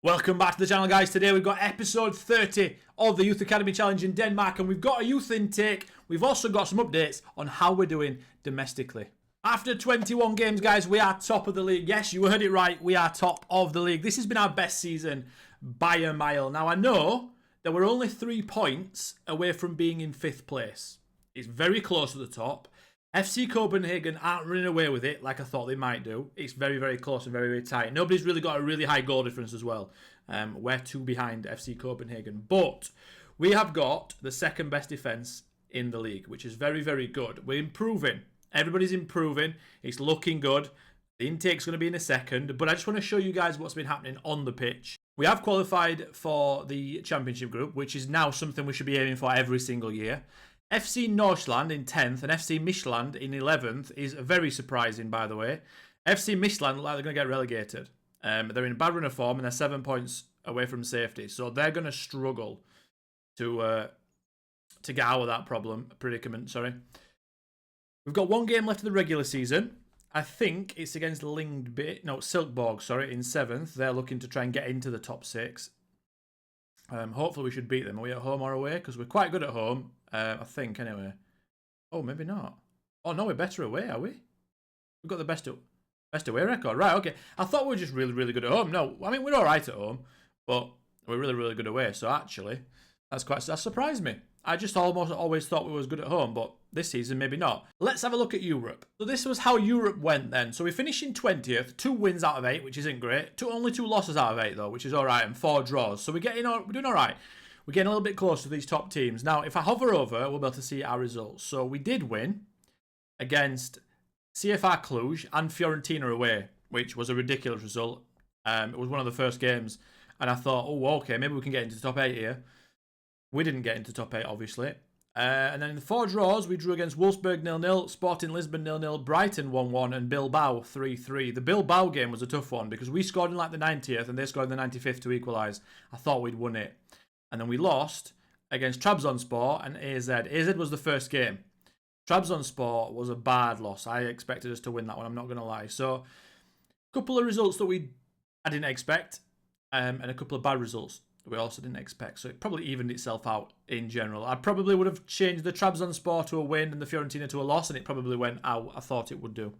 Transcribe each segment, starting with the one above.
Welcome back to the channel, guys. Today we've got episode 30 of the Youth Academy Challenge in Denmark, and we've got a youth intake. We've also got some updates on how we're doing domestically. After 21 games, guys, we are top of the league. Yes, you heard it right. We are top of the league. This has been our best season by a mile. Now, I know that we're only 3 points away from being in 5th place. It's very close to the top. FC Copenhagen aren't running away with it like I thought they might do. It's very, very close and very, very tight. Nobody's really got a really high goal difference as well. We're 2 behind FC Copenhagen. But we have got the second best defence in the league, which is very, very good. We're improving. Everybody's improving. It's looking good. The intake's going to be in a second. But I just want to show you guys what's been happening on the pitch. We have qualified for the Championship group, which is now something we should be aiming for every single year. FC Nordsjælland in 10th and FC Midtjylland in 11th is very surprising, by the way. FC Midtjylland look like they're going to get relegated. They're in bad run of form and they're 7 points away from safety. So they're going to struggle to get out of that predicament. We've got 1 game left of the regular season. I think it's against Silkeborg, in 7th. They're looking to try and get into the top 6. Hopefully we should beat them. Are we at home or away? Because we're quite good at home. I think, anyway. Oh, maybe not. Oh, no, we're better away, are we? We've got the best away record. Right, okay. I thought we were just really, really good at home. No, I mean, we're all right at home, but we're really, really good away. So, actually, that surprised me. I just almost always thought we was good at home, but this season, maybe not. Let's have a look at Europe. So, this was how Europe went then. So, we finished in 20th, 2 wins out of 8, which isn't great. Only 2 losses out of 8, though, which is all right, and 4 draws. So, we're doing all right. We're getting a little bit closer to these top teams. Now, if I hover over, we'll be able to see our results. So we did win against CFR Cluj and Fiorentina away, which was a ridiculous result. It was one of the first games, and I thought, oh, okay, maybe we can get into the top 8 here. We didn't get into the top 8, obviously. And then in the 4 draws, we drew against Wolfsburg 0-0, Sporting Lisbon 0-0, Brighton 1-1, and Bilbao 3-3. The Bilbao game was a tough one because we scored in like the 90th, and they scored in the 95th to equalise. I thought we'd won it. And then we lost against Trabzonspor and AZ. AZ was the first game. Trabzonspor was a bad loss. I expected us to win that one, I'm not going to lie. So, a couple of results that I didn't expect, and a couple of bad results that we also didn't expect. So, it probably evened itself out in general. I probably would have changed the Trabzonspor to a win and the Fiorentina to a loss, and it probably went out. I thought it would do.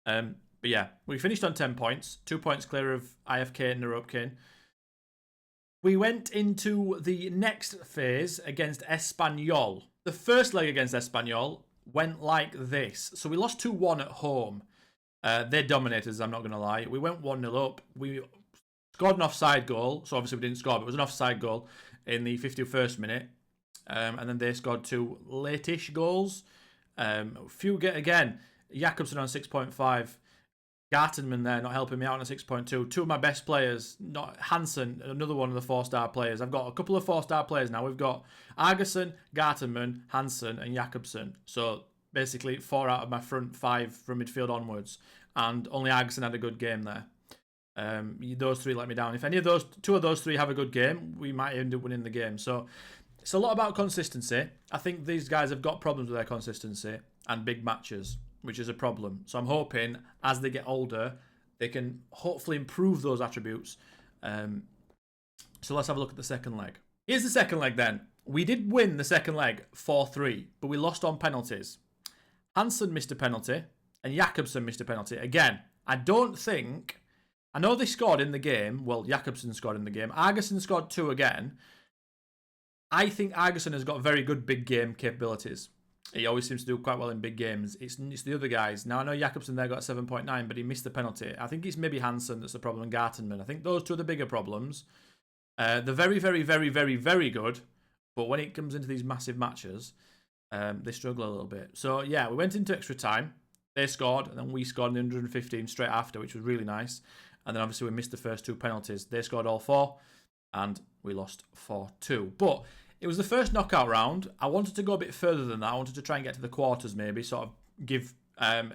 But yeah, we finished on 10 points. 2 points clear of IFK and Naropkin. We went into the next phase against Espanyol. The first leg against Espanyol went like this. So we lost 2-1 at home. They dominated us, I'm not going to lie. We went 1-0 up. We scored an offside goal. So obviously we didn't score, but it was an offside goal in the 51st minute. And then they scored 2 late-ish goals. Again, Jakobsen on 6.5. Gartenman there, not helping me out on a 6.2. 2 of my best players, not Hansen, another one of the 4-star players. I've got a couple of 4-star players now. We've got Argerson, Gartenman, Hansen, and Jakobsen. So basically 4 out of my front 5 from midfield onwards. And only Argerson had a good game there. Those 3 let me down. If any of those 2 of those 3 have a good game, we might end up winning the game. So it's a lot about consistency. I think these guys have got problems with their consistency and big matches, which is a problem. So I'm hoping as they get older, they can hopefully improve those attributes. So let's have a look at the second leg. Here's the second leg then. We did win the second leg 4-3, but we lost on penalties. Hansen missed a penalty and Jakobsen missed a penalty. Again, I know they scored in the game. Well, Jakobsen scored in the game. Argerson scored 2 again. I think Argerson has got very good big game capabilities. He always seems to do quite well in big games. It's the other guys. Now, I know Jakobsen there got 7.9, but he missed the penalty. I think it's maybe Hansen that's the problem and Gartenman. I think those 2 are the bigger problems. They're very, very, very, very, very good. But when it comes into these massive matches, they struggle a little bit. So, yeah, we went into extra time. They scored, and then we scored in the 115 straight after, which was really nice. And then, obviously, we missed the first 2 penalties. They scored all 4, and we lost 4-2. But it was the first knockout round. I wanted to go a bit further than that. I wanted to try and get to the quarters maybe, sort of give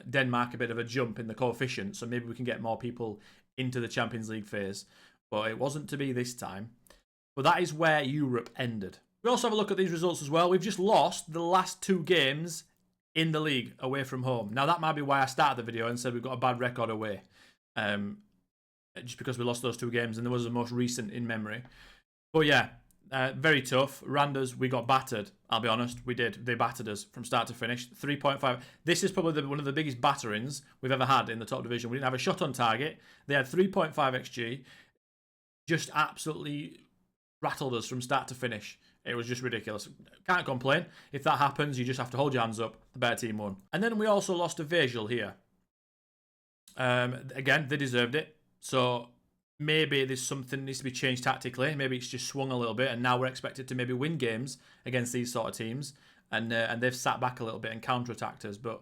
Denmark a bit of a jump in the coefficient, so maybe we can get more people into the Champions League phase. But it wasn't to be this time. But that is where Europe ended. We also have a look at these results as well. We've just lost the last 2 games in the league away from home. Now, that might be why I started the video and said we've got a bad record away. just because we lost those 2 games, and there was the most recent in memory. But yeah, very tough. Randers, we got battered. I'll be honest, we did. They battered us from start to finish. 3.5. This is probably one of the biggest batterings we've ever had in the top division. We didn't have a shot on target. They had 3.5 XG. Just absolutely rattled us from start to finish. It was just ridiculous. Can't complain. If that happens, you just have to hold your hands up. The better team won. And then we also lost to Visual here. Again, they deserved it. So maybe there's something that needs to be changed tactically. Maybe it's just swung a little bit, and now we're expected to maybe win games against these sort of teams. And they've sat back a little bit and counter-attacked us. But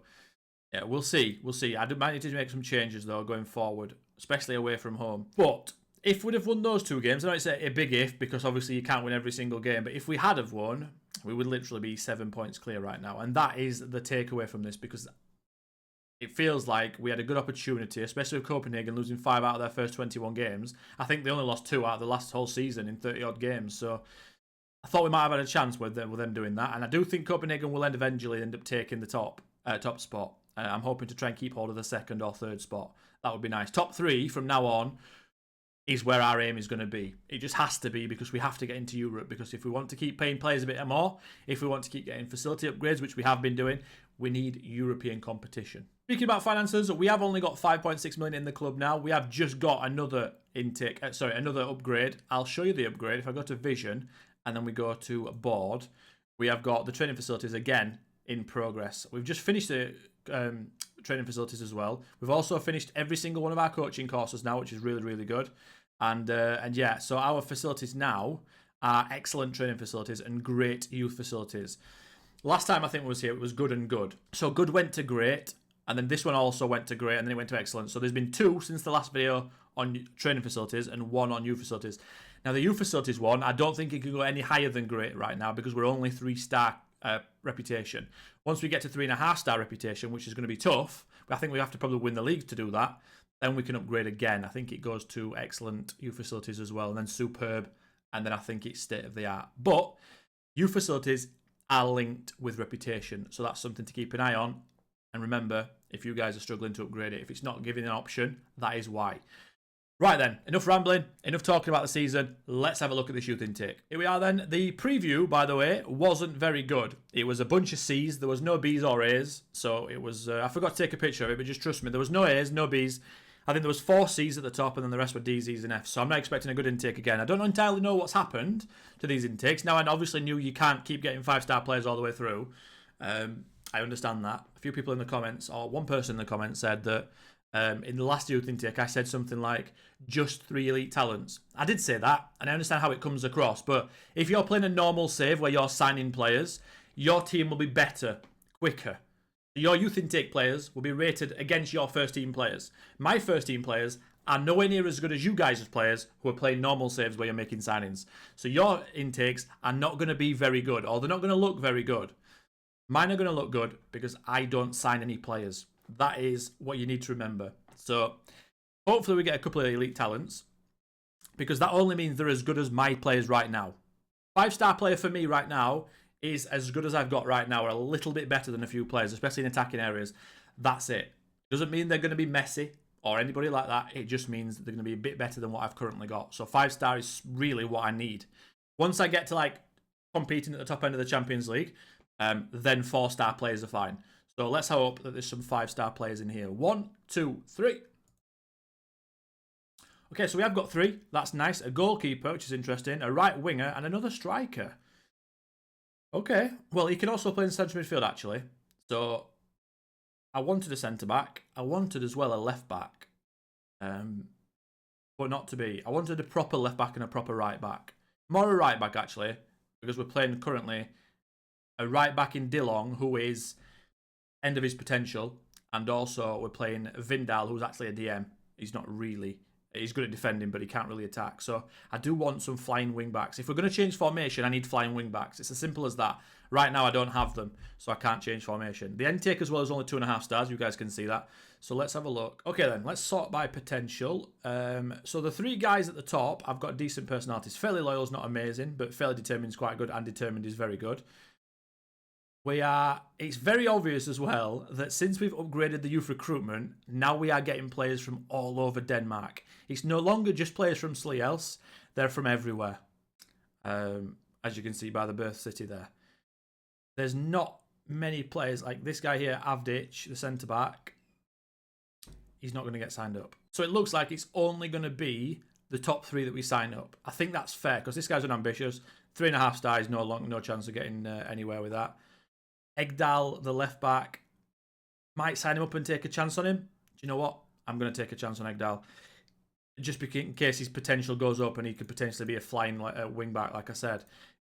yeah, we'll see. We'll see. I might need to make some changes, though, going forward, especially away from home. But if we'd have won those 2 games, I know it's a big if, because obviously you can't win every single game, but if we had have won, we would literally be 7 points clear right now. And that is the takeaway from this, because it feels like we had a good opportunity, especially with Copenhagen losing 5 out of their first 21 games. I think they only lost 2 out of the last whole season in 30-odd games. So I thought we might have had a chance with them doing that. And I do think Copenhagen will eventually end up taking the top spot. I'm hoping to try and keep hold of the 2nd or 3rd spot. That would be nice. Top 3 from now on is where our aim is going to be. It just has to be, because we have to get into Europe. Because if we want to keep paying players a bit more, if we want to keep getting facility upgrades, which we have been doing, we need European competition. Speaking about finances, we have only got 5.6 million in the club now. We have just got another another upgrade. I'll show you the upgrade. If I go to Vision and then we go to Board, we have got the training facilities again in progress. We've just finished the training facilities as well. We've also finished every single one of our coaching courses now, which is really, really good. And yeah, so our facilities now are excellent training facilities and great youth facilities. Last time I think we was here, it was good and good. So good went to great, and then this one also went to great, and then it went to excellent. So there's been 2 since the last video on training facilities and 1 on youth facilities. Now the youth facilities one, I don't think it can go any higher than great right now, because we're only 3-star reputation. Once we get to 3.5-star reputation, which is going to be tough, but I think we have to probably win the league to do that, then we can upgrade again. I think it goes to excellent youth facilities as well, and then superb, and then I think it's state of the art. But youth facilities are linked with reputation, so that's something to keep an eye on. And remember, if you guys are struggling to upgrade it, if it's not giving an option, that is why. Right then, enough rambling, enough talking about the season. Let's have a look at this youth intake. Here we are then. The preview, by the way, wasn't very good. It was a bunch of C's. There was no B's or A's. So it was, I forgot to take a picture of it, but just trust me, there was no A's, no B's. I think there was 4 C's at the top, and then the rest were D's, E's and F's. So I'm not expecting a good intake again. I don't entirely know what's happened to these intakes. Now, I obviously knew you can't keep getting 5-star players all the way through. I understand that. A few people in the comments, or one person in the comments said that in the last youth intake, I said something like, just 3 elite talents. I did say that, and I understand how it comes across. But if you're playing a normal save where you're signing players, your team will be better, quicker. Your youth intake players will be rated against your first team players. My first team players are nowhere near as good as you guys as players who are playing normal saves where you're making signings. So your intakes are not going to be very good, or they're not going to look very good. Mine are going to look good because I don't sign any players. That is what you need to remember. So hopefully we get a couple of elite talents, because that only means they're as good as my players right now. 5-star player for me right now is as good as I've got right now, or a little bit better than a few players, especially in attacking areas. That's it. Doesn't mean they're going to be Messi or anybody like that. It just means they're going to be a bit better than what I've currently got. So 5-star is really what I need. Once I get to like competing at the top end of the Champions League, then 4-star players are fine. So let's hope that there's some 5-star players in here. 1, 2, 3. Okay, so we have got 3. That's nice. A goalkeeper, which is interesting. A right winger and another striker. Okay, well, he can also play in central midfield, actually. So, I wanted a centre-back. I wanted as well a left-back. But not to be. I wanted a proper left-back and a proper right-back. More a right-back, actually, because we're playing currently a right-back in Dillon, who is end of his potential. And also, we're playing Vindal, who's actually a DM. He's not really... He's good at defending, but he can't really attack. So I do want some flying wing-backs. If we're going to change formation, I need flying wing-backs. It's as simple as that. Right now, I don't have them, so I can't change formation. The intake as well is only 2.5 stars. You guys can see that. So let's have a look. Okay, then. Let's sort by potential. So the 3 guys at the top, I've got decent personalities. Fairly loyal is not amazing, but fairly determined is quite good, and determined is very good. It's very obvious as well that since we've upgraded the youth recruitment, now we are getting players from all over Denmark. It's no longer just players from Sleelse, they're from everywhere. As you can see by the birth city there. There's not many players like this guy here, Avdic, the centre back. He's not going to get signed up. So it looks like it's only going to be the top 3 that we sign up. I think that's fair because this guy's unambitious. 3.5 stars, no chance of getting anywhere with that. Egdal, the left back, might sign him up and take a chance on him. Do you know what? I'm going to take a chance on Egdal. Just in case his potential goes up and he could potentially be a flying wing back, like I said.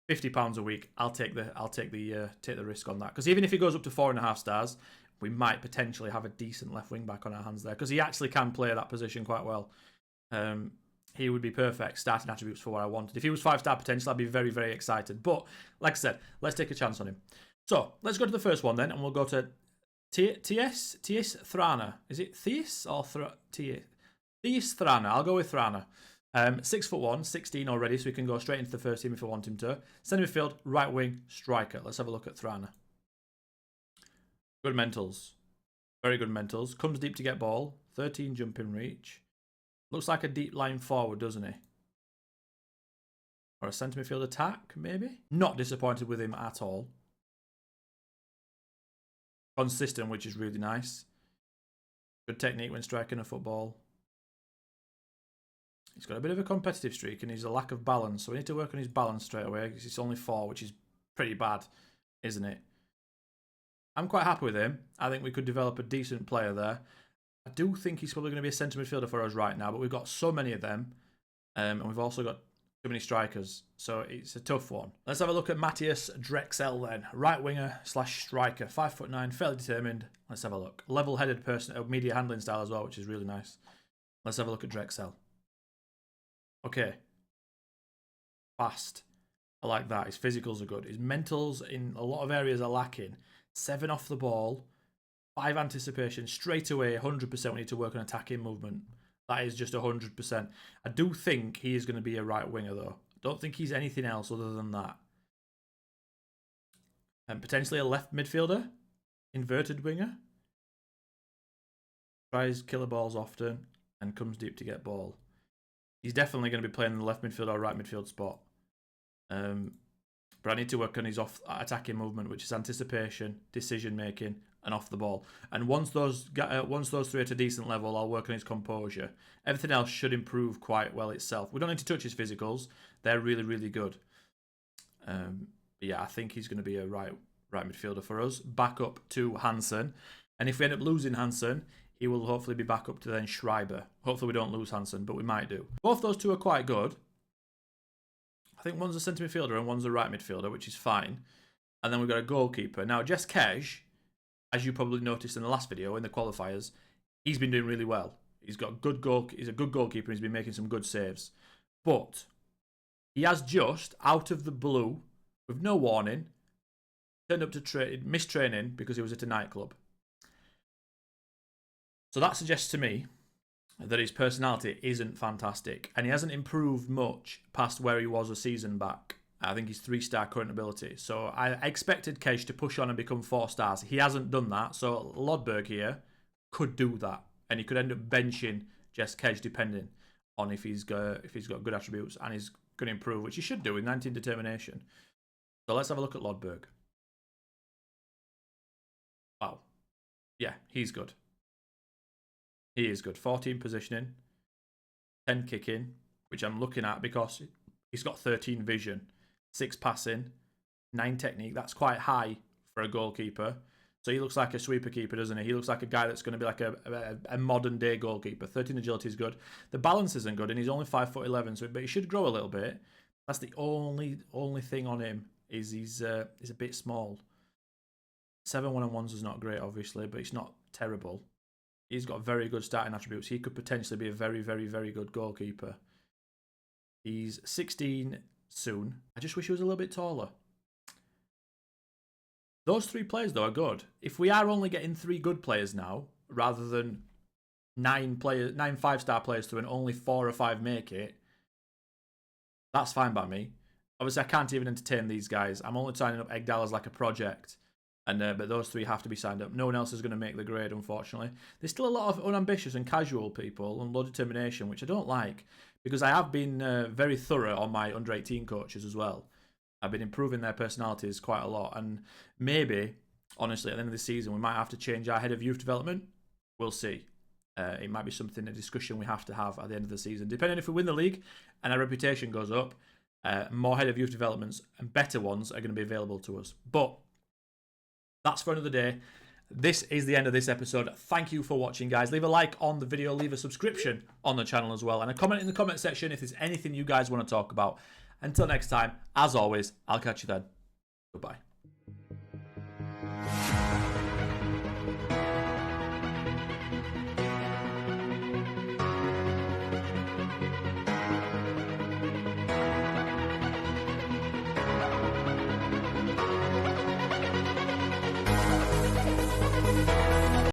£50 a week. I'll take the risk on that. Because even if he goes up to 4.5 stars, we might potentially have a decent left wing back on our hands there. Because he actually can play that position quite well. He would be perfect starting attributes for what I wanted. If he was 5-star potential, I'd be very, very excited. But like I said, let's take a chance on him. So let's go to the first one then, and we'll go to Thies Thrana. Is it Thies or Thies Thrana? I'll go with Thrana. 6'1", 16 already, so we can go straight into the first team if I want him to. Centre midfield, right wing, striker. Let's have a look at Thrana. Good mentals. Very good mentals. Comes deep to get ball. 13 jumping reach. Looks like a deep line forward, doesn't he? Or a centre midfield attack, maybe? Not disappointed with him at all. Consistent, which is really nice. Good technique when striking a football. He's got a bit of a competitive streak and he's a lack of balance. So we need to work on his balance straight away because it's only 4, which is pretty bad, isn't it? I'm quite happy with him. I think we could develop a decent player there. I do think he's probably going to be a centre midfielder for us right now, but we've got so many of them. And we've also got too many strikers. So it's a tough one. Let's have a look at Matthias Drexel then. Right winger / striker. 5'9", fairly determined. Let's have a look. Level-headed person, media handling style as well, which is really nice. Let's have a look at Drexel. Okay. Fast. I like that. His physicals are good. His mentals in a lot of areas are lacking. 7 off the ball. 5 anticipation. Straight away, 100% we need to work on attacking movement. That is just 100%. I do think he is going to be a right winger though. I don't think he's anything else other than that. And potentially a left midfielder. Inverted winger. Tries killer balls often and comes deep to get ball. He's definitely going to be playing in the left midfield or right midfield spot. But I need to work on his attacking movement, which is anticipation, decision making, and off the ball. And once those 3 are at a decent level, I'll work on his composure. Everything else should improve quite well itself. We don't need to touch his physicals; they're really, really good. But yeah, I think he's going to be a right midfielder for us. Back up to Hansen, and if we end up losing Hansen, he will hopefully be back up to then Schreiber. Hopefully we don't lose Hansen, but we might do. Both those 2 are quite good. I think one's a centre midfielder and one's a right midfielder, which is fine. And then we've got a goalkeeper. Now, Jess Kej, as you probably noticed in the last video, in the qualifiers, he's been doing really well. He's a good goalkeeper. He's been making some good saves. But he has just, out of the blue, with no warning, turned up to missed training because he was at a nightclub. So that suggests to me that his personality isn't fantastic. And he hasn't improved much past where he was a season back. I think he's 3-star current ability. So I expected Kej to push on and become 4 stars. He hasn't done that. So Lodberg here could do that. And he could end up benching Jess Kej depending on if he's got good attributes and he's going to improve, which he should do with 19 determination. So let's have a look at Lodberg. Wow. Yeah, he's good. He is good. 14 positioning, 10 kicking, which I'm looking at because he's got 13 vision, 6 passing, 9 technique. That's quite high for a goalkeeper. So he looks like a sweeper keeper, doesn't he? He looks like a guy that's going to be like a modern day goalkeeper. 13 agility is good. The balance isn't good, and he's only 5'11", but he should grow a little bit. That's the only thing on him is he's a bit small. 7 1-on-1s is not great, obviously, but it's not terrible. He's got very good starting attributes. He could potentially be a very, very, very good goalkeeper. He's 16 soon. I just wish he was a little bit taller. Those 3 players, though, are good. If we are only getting 3 good players now, rather than 9 5-star players through and only 4 or 5 make it, that's fine by me. Obviously, I can't even entertain these guys. I'm only signing up Egdal as like a project. And but those 3 have to be signed up. No one else is going to make the grade, unfortunately. There's still a lot of unambitious and casual people and low determination, which I don't like, because I have been very thorough on my under-18 coaches as well. I've been improving their personalities quite a lot, and maybe, honestly, at the end of the season, we might have to change our head of youth development. We'll see. It might be something, a discussion we have to have at the end of the season. Depending if we win the league and our reputation goes up, more head of youth developments and better ones are going to be available to us. But that's for another day. This is the end of this episode. Thank you for watching, guys. Leave a like on the video, leave a subscription on the channel as well, and a comment in the comment section if there's anything you guys want to talk about. Until next time, as always, I'll catch you then. Goodbye.